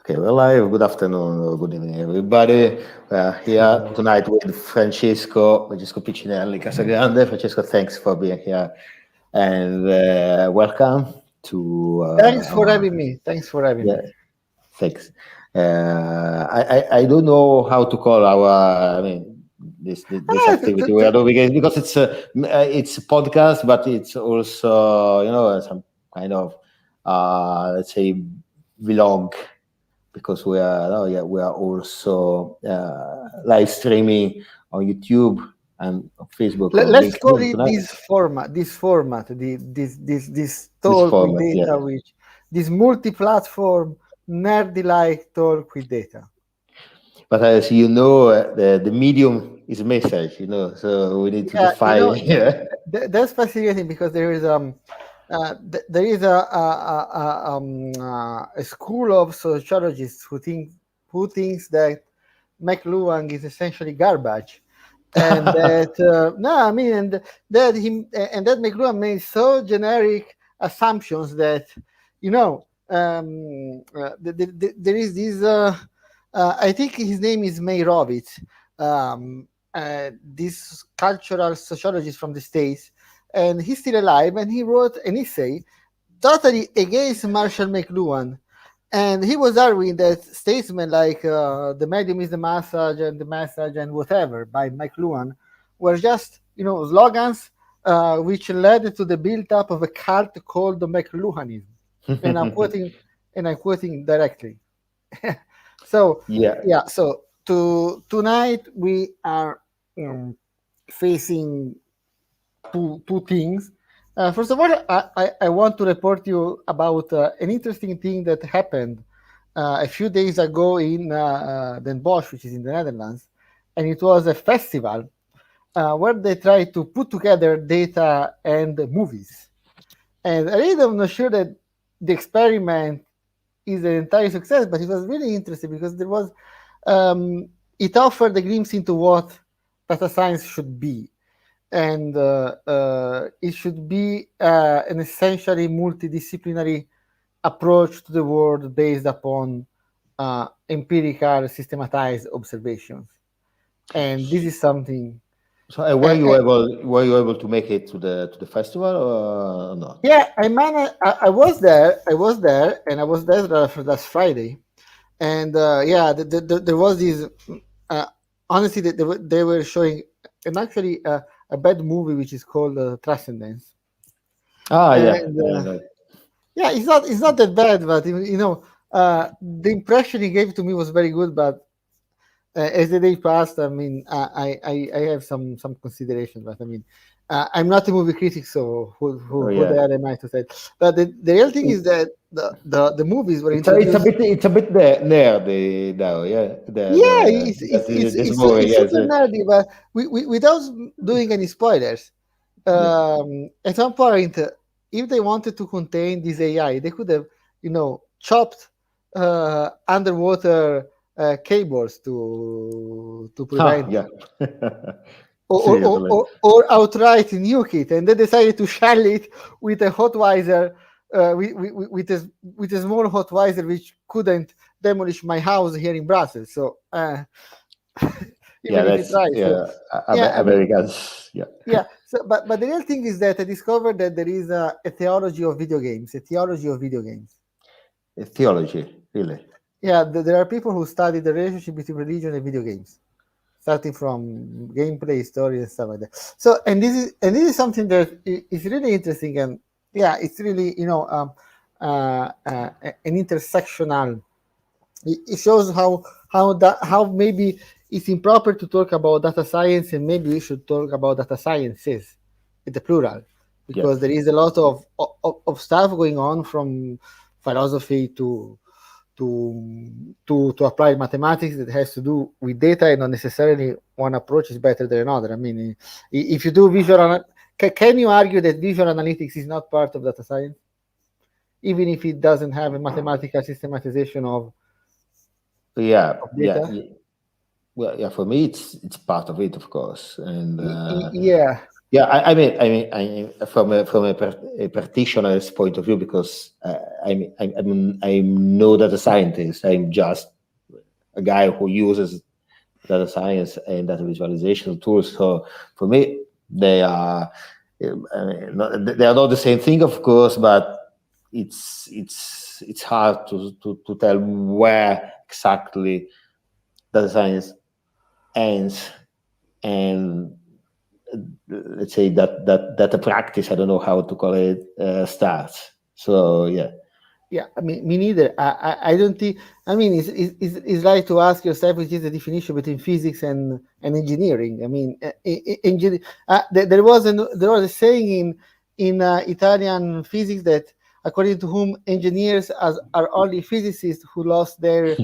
Okay, well, live. Good afternoon or good evening, everybody. We are here tonight with Francesco Piccinelli Casagrande. Francesco, thanks for being here, and welcome to Thanks for our. having me. Thanks for having Yeah, me. thanks. I don't know how to call our. I mean, this Ah, activity we are doing because it's a podcast, but it's also some kind of let's say vlog because we are also live streaming on YouTube and on Facebook on Let's call LinkedIn it tonight. this This talk with format, yeah. data, which this multi-platform nerdy-like talk with data. But as you know, the medium is message, so we need to Yeah, define. Yeah. that's fascinating because there is there is a school of sociologists who thinks that McLuhan is essentially garbage, and that no, I mean, and that McLuhan made so generic assumptions that there is this. I think his name is Meyrovitz. This cultural sociologist from the States, and he's still alive, and he wrote an essay totally against Marshall McLuhan. And he was arguing that statements like the medium is the message and whatever by McLuhan were just, slogans which led to the build-up of a cult called the McLuhanism. And I'm quoting directly. So Yeah. yeah, so tonight we are facing two things. First of all, I want to report you about an interesting thing that happened a few days ago in Den Bosch, which is in the Netherlands, and it was a festival where they tried to put together data and movies. And I really am not sure that the experiment is an entire success, but it was really interesting because there was it offered a glimpse into what data science should be, and it should be an essentially multidisciplinary approach to the world based upon empirical, systematized observations. And this is something. So were you able to make it to the festival or not? Yeah, I was there. And I was there for last Friday. And yeah, there was this. Uh, Honestly, they were showing, and actually a bad movie which is called Transcendence. Ah, yeah. And Yeah. yeah, it's not that bad, but the impression he gave to me was very good. But as the day passed, I mean, I have some consideration, but I mean, I'm not a movie critic, so Oh, who the yeah. hell am I to say? But the real thing is that the movies were It's introduced. a bit there the now, yeah. Yeah, This movie, it's yes. super nerdy, but without doing any spoilers. Yeah. At some point, if they wanted to contain this AI, they could have, chopped underwater cables to Ah, prevent, yeah. or, Seriously. or outright nuke it, and they decided to shell it with a hotwire, with a small hotwire which couldn't demolish my house here in Brussels. So Yeah, even if it that's tries, so yeah, I mean, Americans. Yeah. yeah. So, but the real thing is that I discovered that there is a theology of video games, a theology of video games. Theology, really. Yeah, there are people who study the relationship between religion and video games, starting from gameplay, story, and stuff like that. So, and this is something that is really interesting, and yeah, it's really an intersectional. It shows how maybe it's improper to talk about data science, and maybe we should talk about data sciences in the plural, Yeah. because there is a lot of stuff going on, from philosophy to applied mathematics, that has to do with data, and not necessarily one approach is better than another. I mean, if you do can you argue that visual analytics is not part of data science, even if it doesn't have a mathematical systematization Yeah, of yeah, data? yeah. Well, yeah, for me it's part of it, of course. And Yeah. Yeah, from a practitioner's point of view, because I'm no data scientist. I'm just a guy who uses data science and data visualization tools. So for me, they are they are not the same thing, of course, but it's hard to tell where exactly data science ends and let's say that the practice, I don't know how to call it, starts. So yeah. Yeah, I mean, me neither. I don't think. I mean, it's like to ask yourself which is the definition between physics and engineering. I mean, there was a saying in Italian physics that according to whom engineers are only physicists who lost their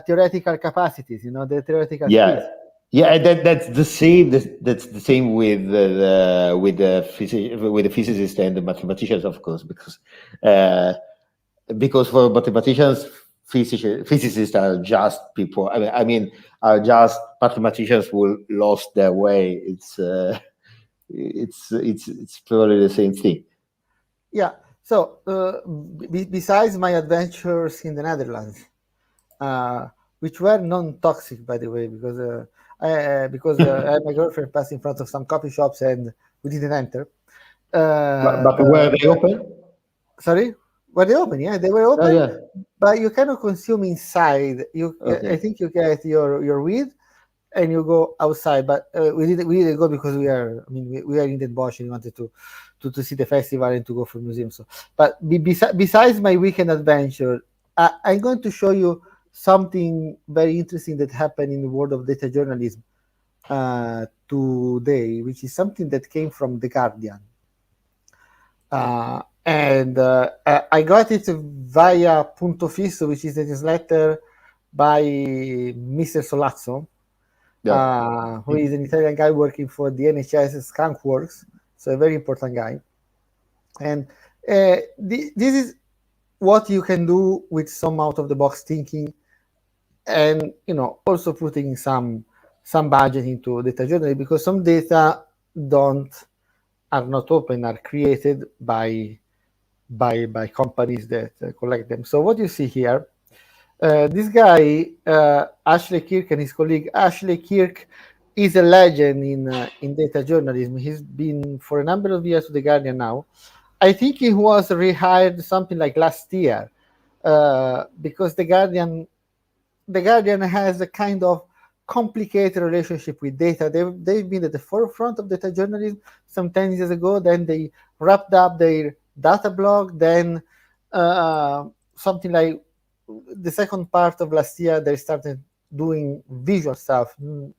theoretical capacities. You know, their theoretical Yeah, skills. yeah, that's the same. That's the same with the physicists and the mathematicians, of course, uh, because for mathematicians, physicists are just people. Are just mathematicians who lost their way. It's probably the same thing. Yeah. So, besides my adventures in the Netherlands, uh, which were non-toxic, by the way, because I had my girlfriend passed in front of some coffee shops and we didn't enter. But were they open? Sorry, were they open? Yeah, they were Oh open, yeah. but you cannot consume inside. I Okay. think you get your weed and you go outside. But we didn't go because we are. I mean, we are in Den Bosch and we wanted to see the festival and to go for museums. So, but besides my weekend adventure, I'm going to show you something very interesting that happened in the world of data journalism today, which is something that came from the Guardian. And I got it via Punto Fisso, which is a newsletter by Mr. Solazzo, Yeah. who is an Italian guy working for the NHS Skunk Works, so a very important guy. And this is what you can do with some out of the box thinking, and also putting some budget into data journalism, because some data don't are not open, are created by companies that collect them. So what you see here, this guy, Ashley Kirk, and his colleague Ashley Kirk is a legend in data journalism. He's been for a number of years with the Guardian now. I think he was rehired something like last year, because the Guardian has a kind of complicated relationship with data. They've been at the forefront of data journalism some 10 years ago. Then they wrapped up their data blog. Then something like the second part of last year, they started doing visual stuff. And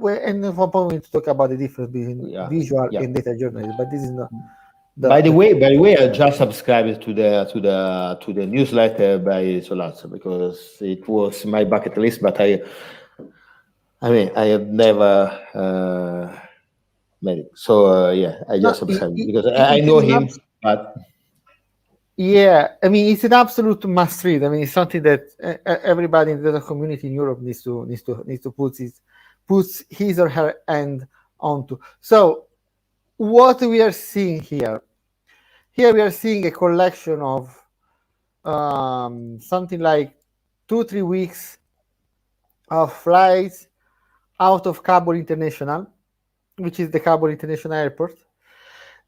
at one point we need to talk about the difference between Yeah. visual Yeah. and data journalism, but this is not By the the way, I just subscribed to the newsletter by Solazzo because it was my bucket list, but I have never met it. So yeah, I no, just subscribed because I it know is an him, but Yeah, I mean it's an absolute must read. I mean it's something that everybody in the data community in Europe needs to puts his or her hand onto. So what we are seeing here we are seeing a collection of something like 2-3 weeks of flights out of Kabul International, which is the Kabul International Airport.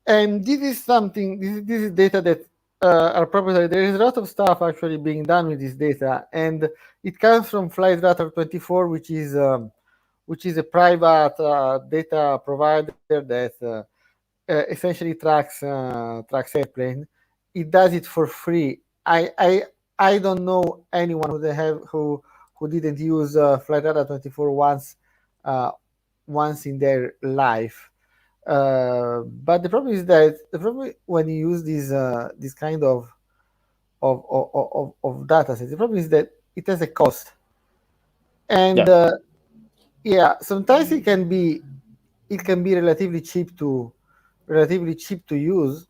And this is something. This is data that are proprietary. There is a lot of stuff actually being done with this data, and it comes from Flightradar24, which is a private data provider that essentially tracks airplane. It does it for free. I don't know anyone who didn't use Flightradar24 once in their life. But the problem when you use this kind of data sets, the problem is that it has a cost, and yeah, yeah, sometimes it can be relatively cheap to use.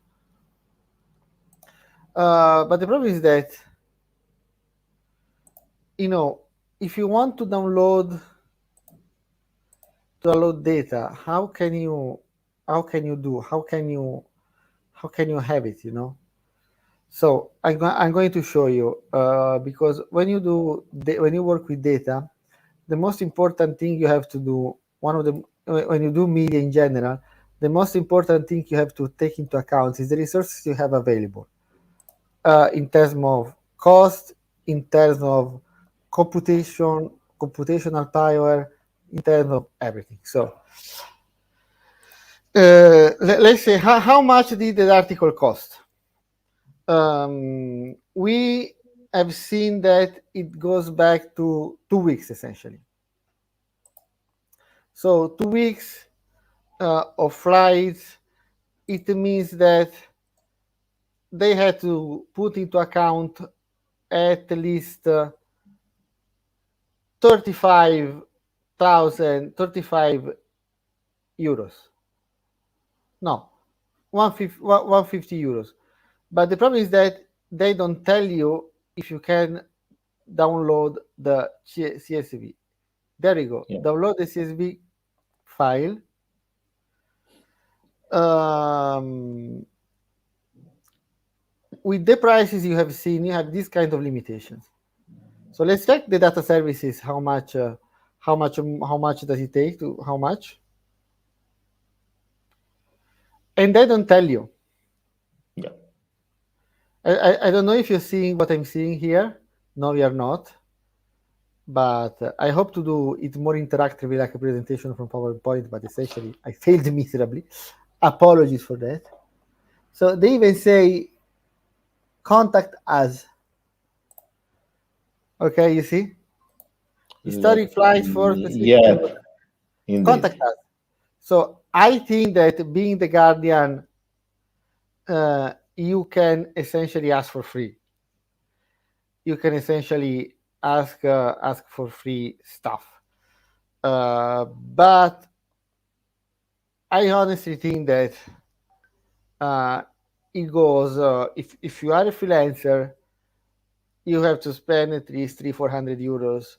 But the problem is that you know if you want to download data, how can you how can you do? How can you have it? So I'm going to show you because when you work with data, the most important thing you have to do when you do media in general, the most important thing you have to take into account is the resources you have available in terms of cost, in terms of computational power, in terms of everything. So let's say how much did the article cost? We have seen that it goes back to 2 weeks essentially. So 2 weeks of flights, it means that they had to put into account at least 35 euros. No, 150 euros. But the problem is that they don't tell you if you can download the CSV. There you go. Yeah. Download the CSV file. With the prices you have seen, you have this kind of limitations. So let's check the data services. How much does it take to how much? And they don't tell you. Yeah. I don't know if you're seeing what I'm seeing here. No, we are not. But I hope to do it more interactively, like a presentation from PowerPoint. But essentially, I failed miserably. Apologies for that. So they even say, contact us. Okay, you see? Historic flights for specific Yeah, indeed. contact us. So I think that being the Guardian, you can essentially ask for free. You can essentially ask for free stuff. But I honestly think that it goes if you are a freelancer, you have to spend at least 300-400 euros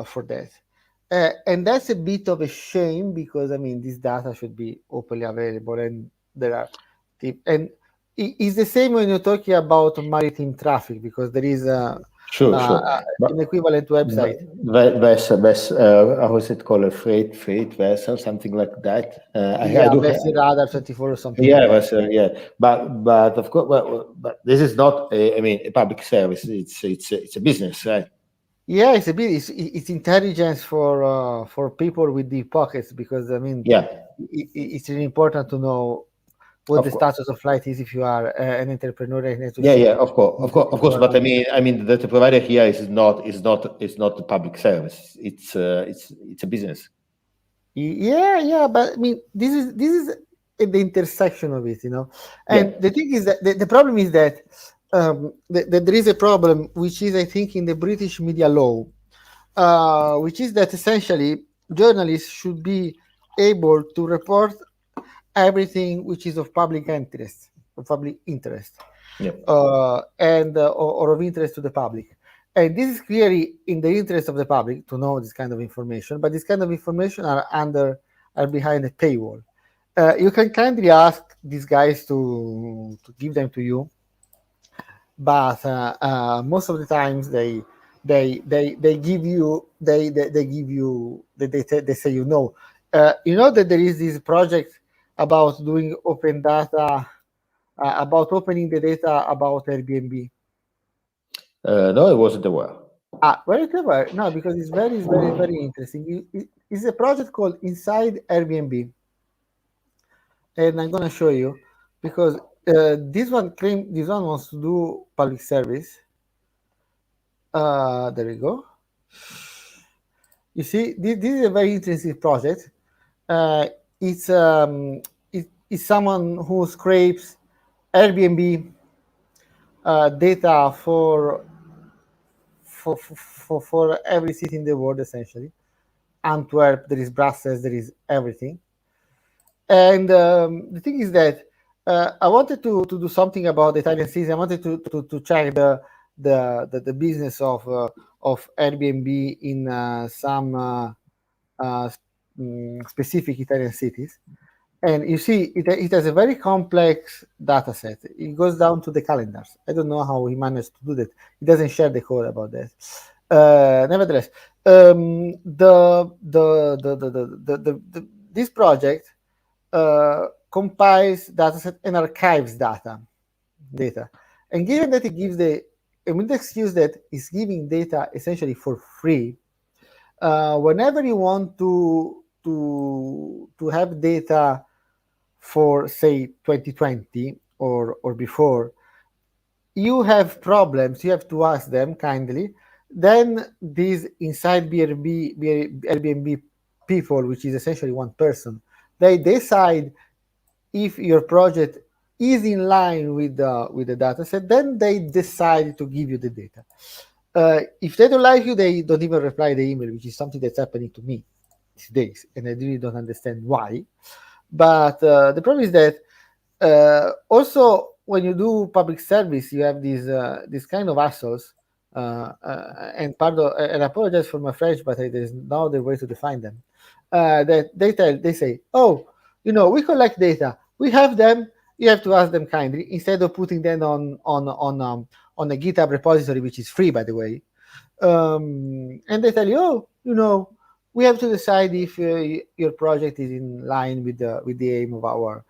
for that. And that's a bit of a shame because I mean this data should be openly available, and there are and it's the same when you're talking about maritime traffic because there is Sure. an equivalent website. How is it called? A freight vessel, something like that. I Yeah, do have. Vessel Radar 24 or something Yeah, like that. vessel. Yeah, but of course, but this is not. A public service. It's a business, right? Yeah, it's a bit. It's intelligence for people with deep pockets because I mean, Yeah, it's really important to know what of the course. status of flight is if you are an entrepreneur and have to Yeah, see of course, of if you course. are But doing. the data provider here is not a public service. It's a business. Yeah, but I mean, this is at the intersection of it, Yeah. And the thing is that the problem is that that there is a problem, which is I think in the British media law, which is that essentially journalists should be able to report everything which is of public interest, Yeah. or of interest to the public. And this is clearly in the interest of the public to know this kind of information, but this kind of information are behind a paywall. You can kindly ask these guys to give them to you, but most of the times they give you they give you they say you know that there is this project about doing open data about opening the data about Airbnb. No, I wasn't aware. Very clever. No, because it's very, very interesting. It's a project called Inside Airbnb, and I'm gonna show you because this one wants to do public service. There we go. You see, this is a very interesting project. Uh, it's someone who scrapes Airbnb data for every city in the world, essentially. Antwerp, there is Brussels, there is everything. And the thing is that I wanted to do something about the Italian city. I wanted to check the business of Airbnb in some specific Italian cities. And you see, it has a very complex data set. It goes down to the calendars. I don't know how he managed to do that. He doesn't share the code about that. Nevertheless, this project compiles dataset and archives data. And given that it gives the excuse that is giving data essentially for free, whenever you want to have data for say 2020 or before, you have problems. You have to ask them kindly. Then these inside Airbnb people, which is essentially one person, they decide if your project is in line with the data set. Then they decide to give you the data. If they don't like you, they don't even reply the email, which is something that's happening to me these days, and I really don't understand why. But the problem is that also when you do public service, you have these kind of assholes. And I apologize for my French, but there's no other way to define them. That they say, oh, we collect data, we have them. You have to ask them kindly instead of putting them on a GitHub repository, which is free, by the way. And they tell you, oh, we have to decide if your project is in line with the aim of our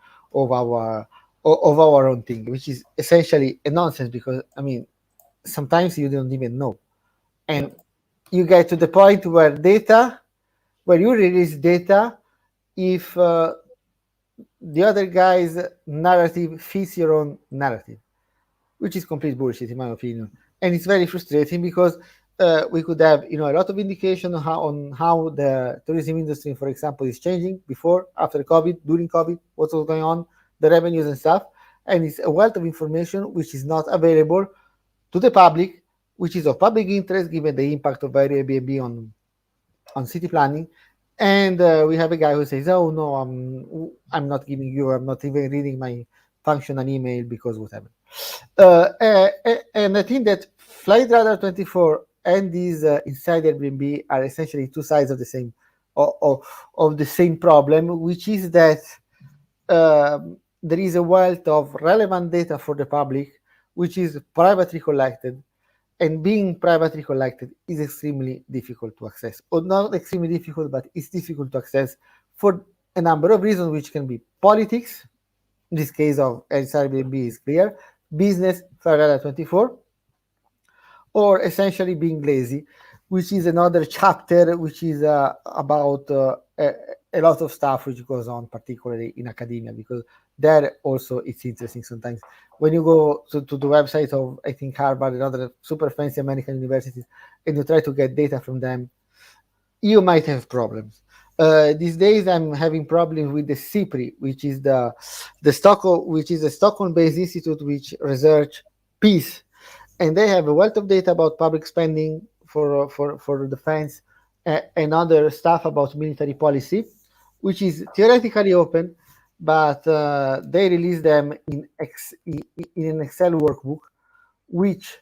own thing, which is essentially a nonsense, because sometimes you don't even know, and you get to the point where you release data if the other guy's narrative fits your own narrative, which is complete bullshit in my opinion. And it's very frustrating because we could have a lot of indication on how the tourism industry, for example, is changing before, after COVID, during COVID, what's going on, the revenues and stuff. And it's a wealth of information which is not available to the public, which is of public interest given the impact of Airbnb on city planning. And we have a guy who says, oh no, I'm not even reading my functional email because whatever. And I think that Flight Radar 24 and these inside Airbnb are essentially two sides of the same of the same problem, which is that there is a wealth of relevant data for the public, which is privately collected, and being privately collected is extremely difficult to access, or not extremely difficult, but it's difficult to access for a number of reasons, which can be politics. In this case of Airbnb is clear, business, Flight Radar 24, or essentially being lazy, which is another chapter, which is about a lot of stuff which goes on, particularly in academia, because there also it's interesting sometimes. When you go to the website of, I think, Harvard and other super fancy American universities, and you try to get data from them, you might have problems. These days, I'm having problems with the CIPRI, which is the Stockholm-based institute which research peace, and they have a wealth of data about public spending for defense and other stuff about military policy, which is theoretically open, but they release them in an Excel workbook, which,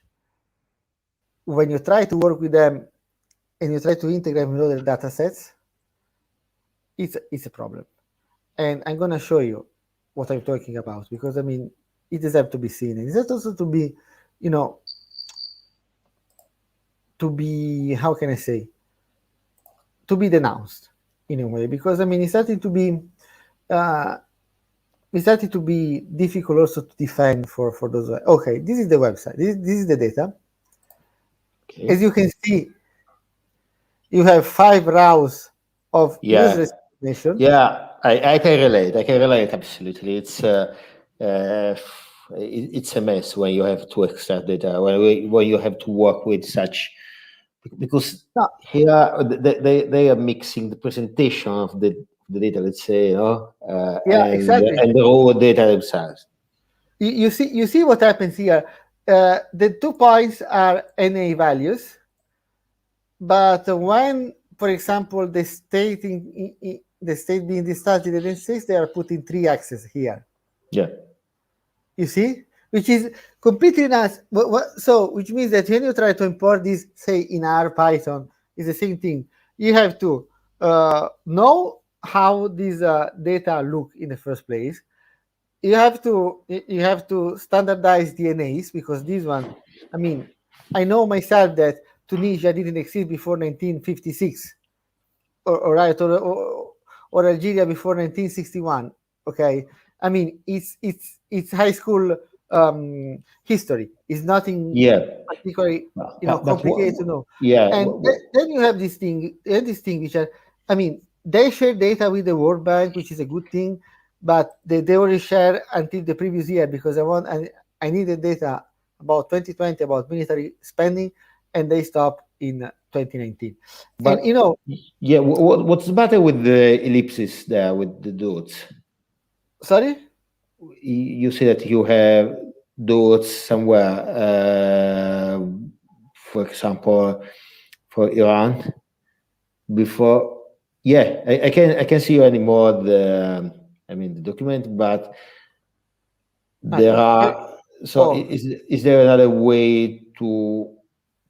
when you try to work with them and you try to integrate with other data sets, it's a problem. And I'm going to show you what I'm talking about, because it deserves to be seen. And it has also to be, how can I say, to be denounced in a way, because it started to be difficult also to defend for those. Okay, this is the website. This is the data. Okay. As you can see, you have 5 rows of user information. Yeah, I can relate. I can relate absolutely. It's a mess when you have to extract data, when you have to work with such, because here they are mixing the presentation of the data, let's say, exactly, and the raw data themselves. You see what happens here. The 2 points are NA values, but when, for example, the state the state being discharged in the United States, they are putting 3 axes here. Yeah. You see, which is completely nuts. So, which means that when you try to import this, say in R Python, it's the same thing. You have to know how these data look in the first place. You have to standardize DNAs, because this one, I mean, I know myself that Tunisia didn't exist before 1956, or right, or Algeria before 1961. Okay, I mean, it's high school history. It's nothing Yeah, particularly but complicated to know. yeah, And then you have this thing which are, I mean, they share data with the World Bank, which is a good thing, but they only share until the previous year, because I needed data about 2020 about military spending, and they stop in 2019. And but yeah, what's the matter with the ellipses there with the dots? sorry. You say that you have dots somewhere, for example, for Iran before. Yeah, I can see anymore the document, but there are. So Oh, is there another way to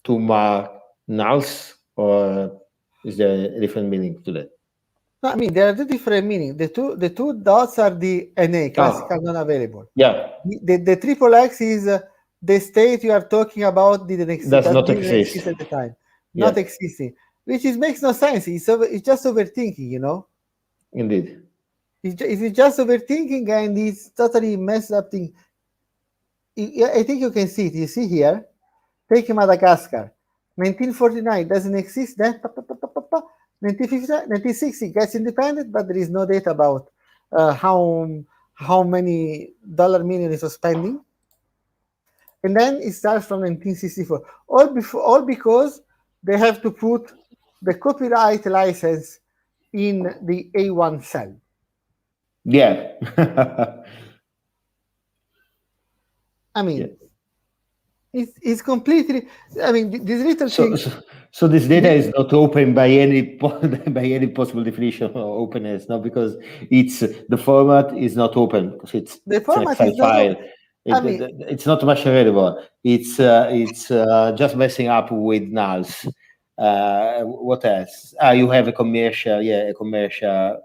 mark nulls, or is there a different meaning to that? no, I mean, there are two different meanings. The two dots are the NA, Oh, classical non-available. yeah, The triple X is the state you are talking about does that not didn't exist. exist at the time, Yeah, not existing, which makes no sense. It's just overthinking. indeed. It's just overthinking, and it's totally messed up thing. I think you can see it. You see here, take Madagascar. 1949 doesn't exist. Then 1950, 1960 gets independent, but there is no data about how many dollar million it was spending. And then it starts from 1964. All because they have to put the copyright license in the A1 cell. Yeah. I Yeah. mean, it's completely. I mean, this little So, thing. so, so this data is not open by any by any possible definition or openness, no, because it's the format is not open because The it's an format Excel is not. file. I mean, It's not machine-readable. It's just messing up with nulls. What else? You have a commercial, yeah, a commercial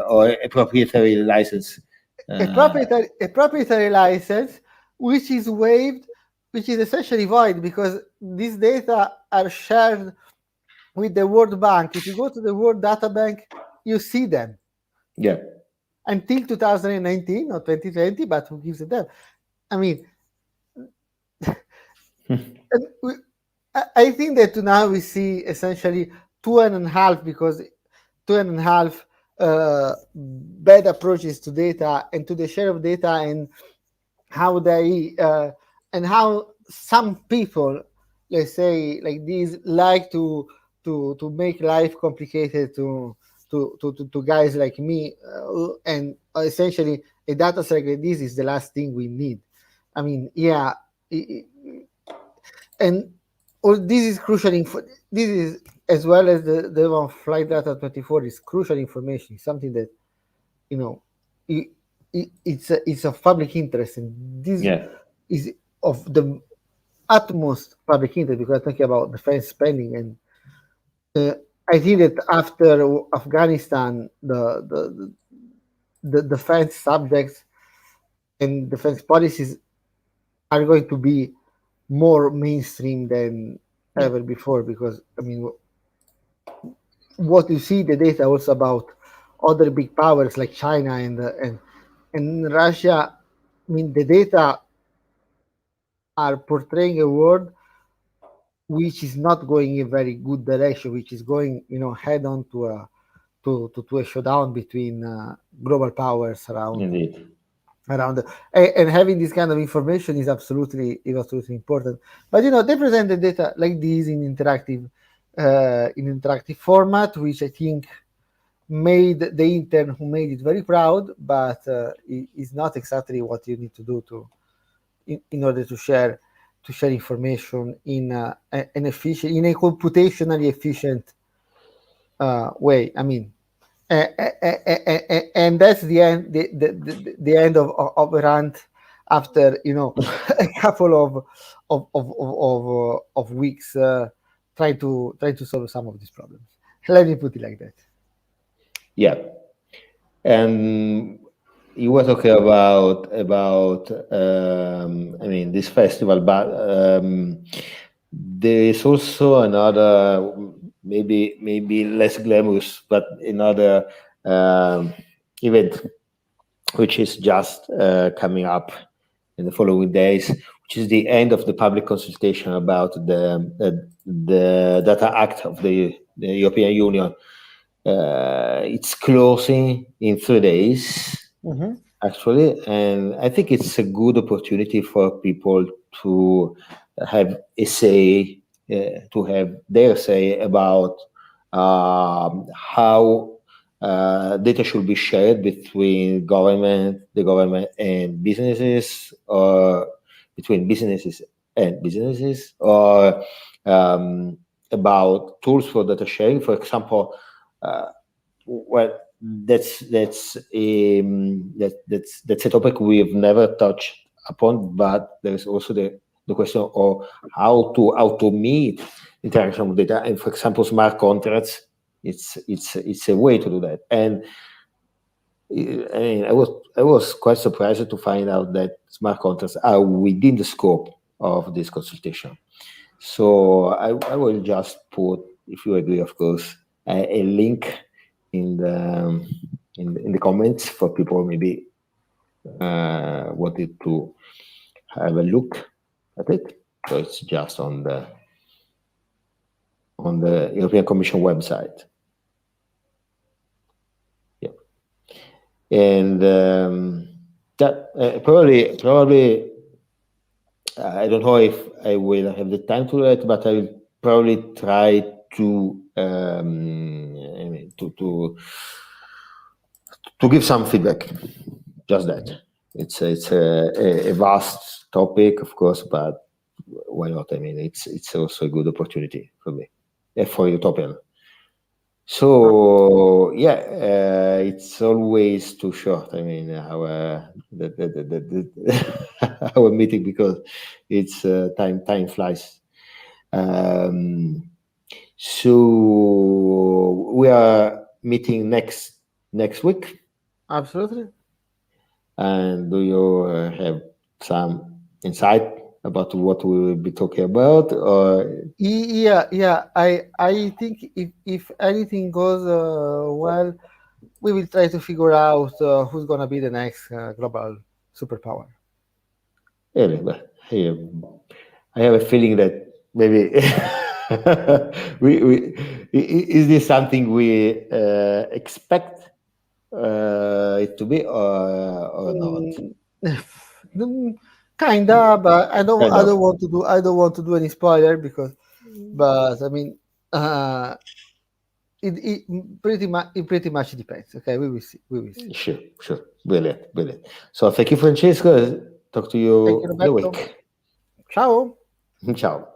or a proprietary license. a proprietary license which is waived, which is essentially void, because these data are shared with the World Bank. If you go to the World Data Bank, you see them Yeah. until 2019 or 2020, but who gives a damn? I mean, and I think that now we see essentially two and a half, because two and a half bad approaches to data and to the share of data, and how they and how some people, let's say like these, like to make life complicated to guys like me, and essentially a data set like this is the last thing we need. I mean, yeah, and all this is crucial info. This is, as well as the one flight data 24, is crucial information. It's something that, you know it, it's of public interest, and this Yeah. is of the utmost public interest, because I'm talking about defense spending. And I think that after Afghanistan, the defense subjects and defense policies are going to be more mainstream than Yeah. ever before, because I mean, what you see the data also about other big powers like China and Russia. I mean, the data are portraying a world which is not going in a very good direction, which is going, head on to a showdown between global powers Indeed. around and having this kind of information is absolutely important. But they present the data like this in interactive format, which I think made the intern who made it very proud, but it is not exactly what you need to do in order to share information in a computationally efficient way. I mean, and that's the end, the end of a rant after a couple of weeks trying to solve some of these problems. Let me put it like that. Yeah, and you were talking about I mean this festival, but there is also another maybe less glamorous, but another event which is just coming up in the following days, which is the end of the public consultation about the Data Act of the European Union. It's closing in 3 days, Mhm. actually, and I think it's a good opportunity for people to have a say, to have their say about how data should be shared between the government and businesses, or between businesses and businesses, or about tools for data sharing. For example, uh, well, that's a topic we've never touched upon, but there is also the question of how to meet interaction with data, and for example, smart contracts. It's a way to do that, and I mean, I was quite surprised to find out that smart contracts are within the scope of this consultation. So I will just put, if you agree, of course, a link in the comments for people maybe wanted to have a look at it. So it's just on the European Commission website. Yeah, and that probably I don't know if I will have the time to do it, but I will probably try to I mean, to give some feedback. Just that. It's a vast topic, of course, but why not? I mean, it's also a good opportunity for me, for Utopian. So yeah, it's always too short. I mean, our meeting, because it's time flies. Um, so we are meeting next week. Absolutely. And do you have some insight about what we will be talking about? Or Yeah. I think if anything goes well, we will try to figure out who's gonna be the next global superpower. really, but I have a feeling that maybe is this something we expect it to be, or not? Mm, mm, kinda, but Kind of. I don't want to do any spoiler because, but I mean, uh, it pretty much depends. Okay, we will see. We will see. Sure, sure. Brilliant, brilliant. So thank you, Francesco. Talk to Thank you, you in a Roberto. week. Ciao. Ciao.